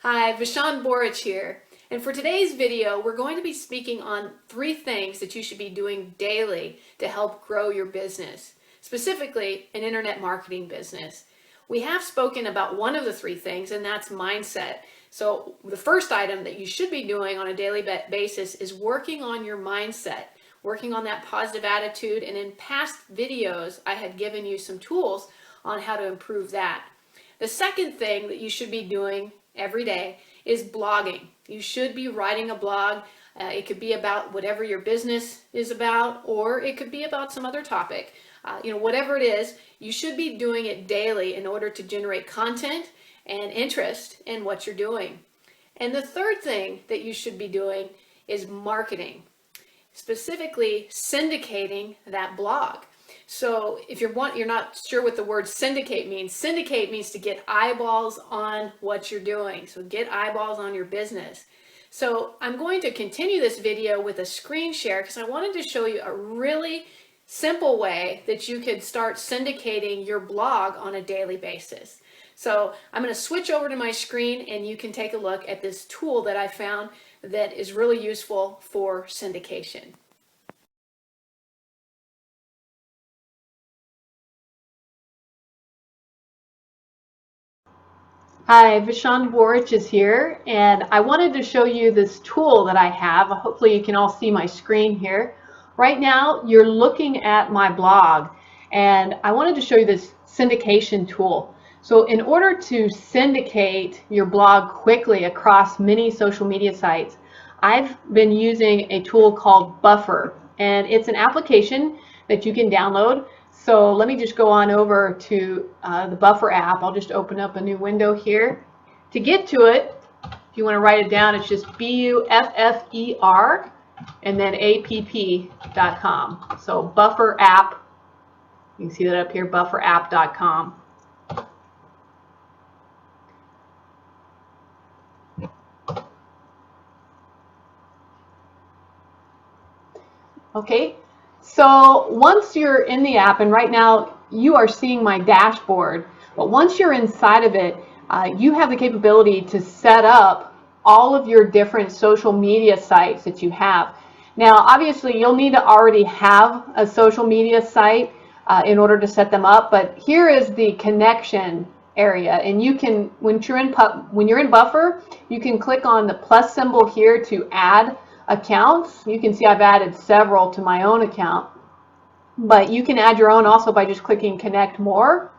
Hi, Vashon Borich here. And for today's video, we're going to be speaking on 3 things that you should be doing daily to help grow your business, specifically an internet marketing business. We have spoken about one of the 3 things, and that's mindset. So the first item that you should be doing on a daily basis is working on your mindset, working on that positive attitude. And in past videos, I had given you some tools on how to improve that. The second thing that you should be doing every day is blogging. You should be writing a blog. It could be about whatever your business is about, or it could be about some other topic. Whatever it is, you should be doing it daily in order to generate content and interest in what you're doing. And the third thing that you should be doing is marketing, specifically syndicating that blog. So if you're not sure what the word syndicate means to get eyeballs on what you're doing. So get eyeballs on your business. So I'm going to continue this video with a screen share because I wanted to show you a really simple way that you could start syndicating your blog on a daily basis. So I'm going to switch over to my screen and you can take a look at this tool that I found that is really useful for syndication. Hi, Vashon Borich is here, and I wanted to show you this tool that I have. Hopefully you can all see my screen here. Right now you're looking at my blog, and I wanted to show you this syndication tool. So in order to syndicate your blog quickly across many social media sites, I've been using a tool called Buffer, and it's an application that you can download. So let me just go on over to the Buffer app. I'll just open up a new window here. To get to it, if you want to write it down, it's just BUFFER and then app.com. So Buffer app, you can see that up here, bufferapp.com. Okay. So once you're in the app, and right now you are seeing my dashboard, but once you're inside of it, you have the capability to set up all of your different social media sites that you have. Now, obviously, you'll need to already have a social media site in order to set them up, but here is the connection area, and you can, when you're in Buffer, you can click on the plus symbol here to add accounts. You can see I've added several to my own account, but you can add your own also by just clicking connect more.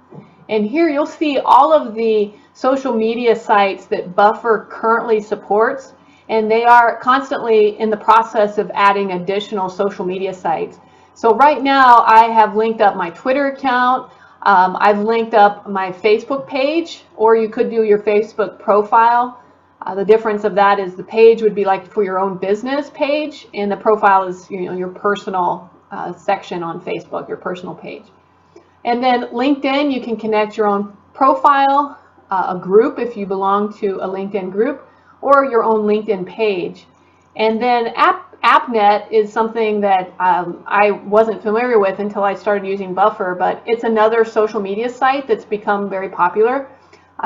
And here you'll see all of the social media sites that Buffer currently supports, and they are constantly in the process of adding additional social media sites. So right now I have linked up my Twitter account, I've linked up my Facebook page, or you could do your Facebook profile. The difference of that is the page would be like for your own business page, and the profile is your personal section on Facebook, your personal page. And then LinkedIn, you can connect your own profile, a group if you belong to a LinkedIn group, or your own LinkedIn page. And then AppNet is something that I wasn't familiar with until I started using Buffer, but it's another social media site that's become very popular.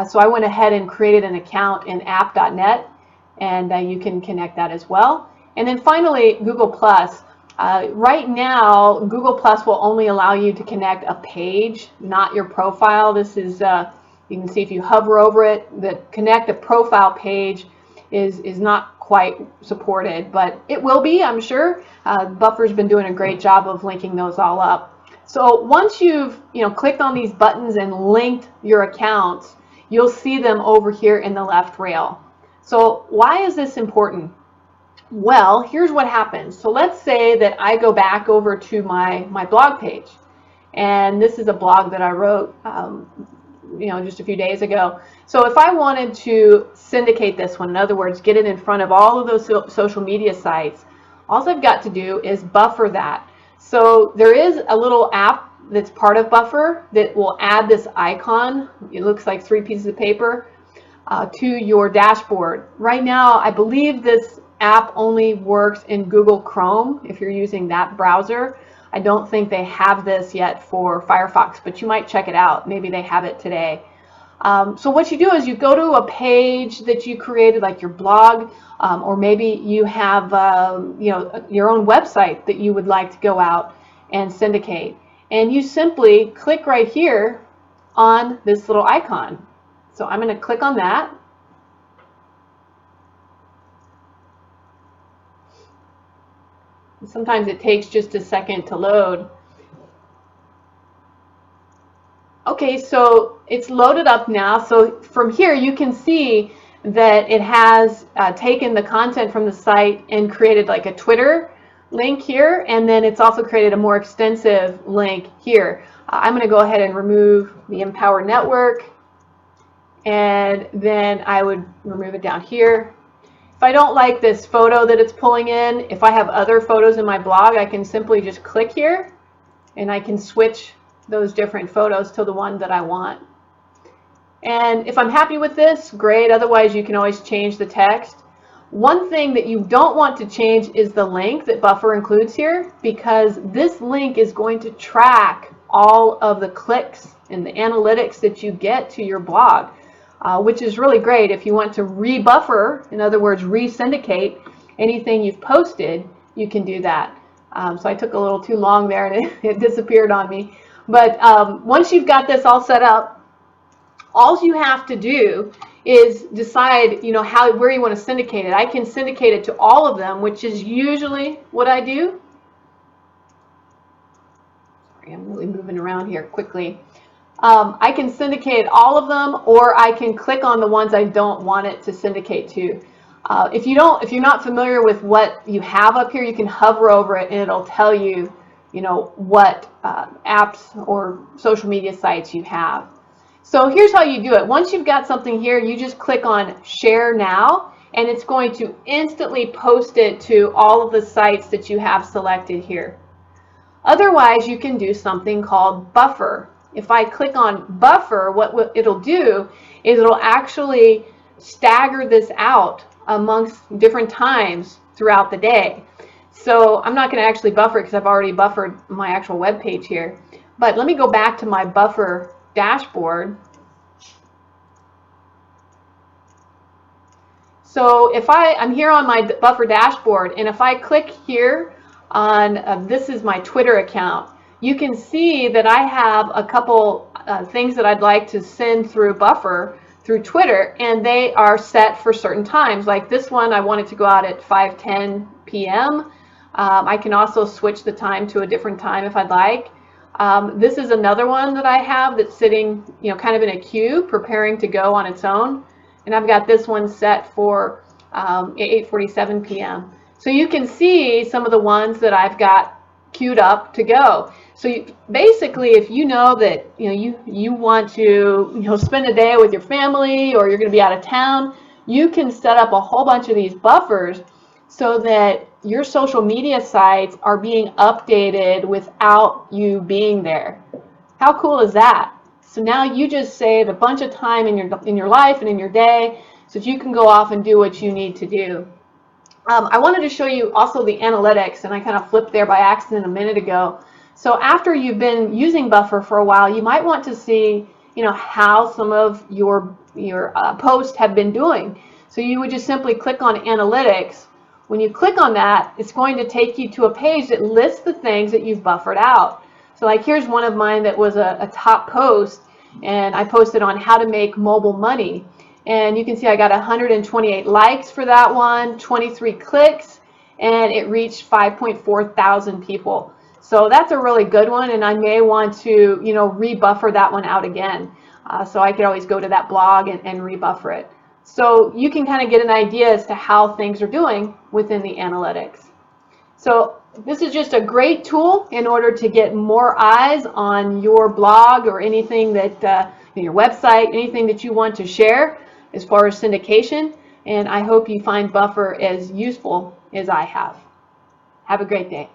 So I went ahead and created an account in app.net, and you can connect that as well. And then finally, Google+. Right now, Google+ will only allow you to connect a page, not your profile. This is, you can see if you hover over it, the connect a profile page is not quite supported, but it will be, I'm sure. Buffer's been doing a great job of linking those all up. So once you've clicked on these buttons and linked your accounts, you'll see them over here in the left rail. So why is this important? Well, here's what happens. So let's say that I go back over to my blog page, and this is a blog that I wrote just a few days ago. So if I wanted to syndicate this one, in other words, get it in front of all of those social media sites, all I've got to do is buffer that. So there is a little app that's part of Buffer that will add this icon. It looks like 3 pieces of paper to your dashboard. Right now, I believe this app only works in Google Chrome if you're using that browser. I don't think they have this yet for Firefox, but you might check it out. Maybe they have it today. So what you do is you go to a page that you created, like your blog, or maybe you have your own website that you would like to go out and syndicate. And you simply click right here on this little icon. So I'm going to click on that. Sometimes it takes just a second to load. Okay, so it's loaded up now. So from here you can see that it has taken the content from the site and created like a Twitter link here, and then it's also created a more extensive link here. I'm going to go ahead and remove the Empower Network, and then I would remove it down here. If I don't like this photo that it's pulling in, if I have other photos in my blog, I can simply just click here and I can switch those different photos to the one that I want. And if I'm happy with this, great. Otherwise, you can always change the text. One thing that you don't want to change is the link that Buffer includes here, because this link is going to track all of the clicks and the analytics that you get to your blog, which is really great if you want to re-buffer, in other words, re-syndicate anything you've posted. You can do that. So I took a little too long there and it disappeared on me. But once you've got this all set up, all you have to do is decide, where you want to syndicate it. I can syndicate it to all of them, which is usually what I do. Sorry, I'm really moving around here quickly. I can syndicate all of them, or I can click on the ones I don't want it to syndicate to. If you're not familiar with what you have up here, you can hover over it and it'll tell you, what apps or social media sites you have. So here's how you do it. Once you've got something here, you just click on Share Now, and it's going to instantly post it to all of the sites that you have selected here. Otherwise, you can do something called Buffer. If I click on Buffer, what it'll do is it'll actually stagger this out amongst different times throughout the day. So I'm not going to actually buffer it because I've already buffered my actual web page here. But let me go back to my Buffer dashboard. So if I'm here on my Buffer dashboard, and if I click here on this is my Twitter account, you can see that I have a couple things that I'd like to send through Buffer through Twitter, and they are set for certain times. Like this one, I want it to go out at 5:10 p.m. I can also switch the time to a different time if I'd like. This is another one that I have that's sitting, kind of in a queue, preparing to go on its own. And I've got this one set for 8:47 p.m. So you can see some of the ones that I've got queued up to go. So basically, if you know that you want to spend a day with your family, or you're going to be out of town, you can set up a whole bunch of these buffers so that your social media sites are being updated without you being there. How cool is that? So now you just save a bunch of time in your life and in your day, so that you can go off and do what you need to do. I wanted to show you also the analytics, and I kind of flipped there by accident a minute ago. So after you've been using Buffer for a while, you might want to see how some of your posts have been doing. So you would just simply click on Analytics. When you click on that, it's going to take you to a page that lists the things that you've buffered out. So like here's one of mine that was a top post, and I posted on how to make mobile money. And you can see I got 128 likes for that one, 23 clicks, and it reached 5.4 thousand people. So that's a really good one, and I may want to rebuffer that one out again. So I could always go to that blog and rebuffer it. So you can kind of get an idea as to how things are doing within the analytics. So this is just a great tool in order to get more eyes on your blog or anything that, your website, anything that you want to share as far as syndication. And I hope you find Buffer as useful as I have. Have a great day.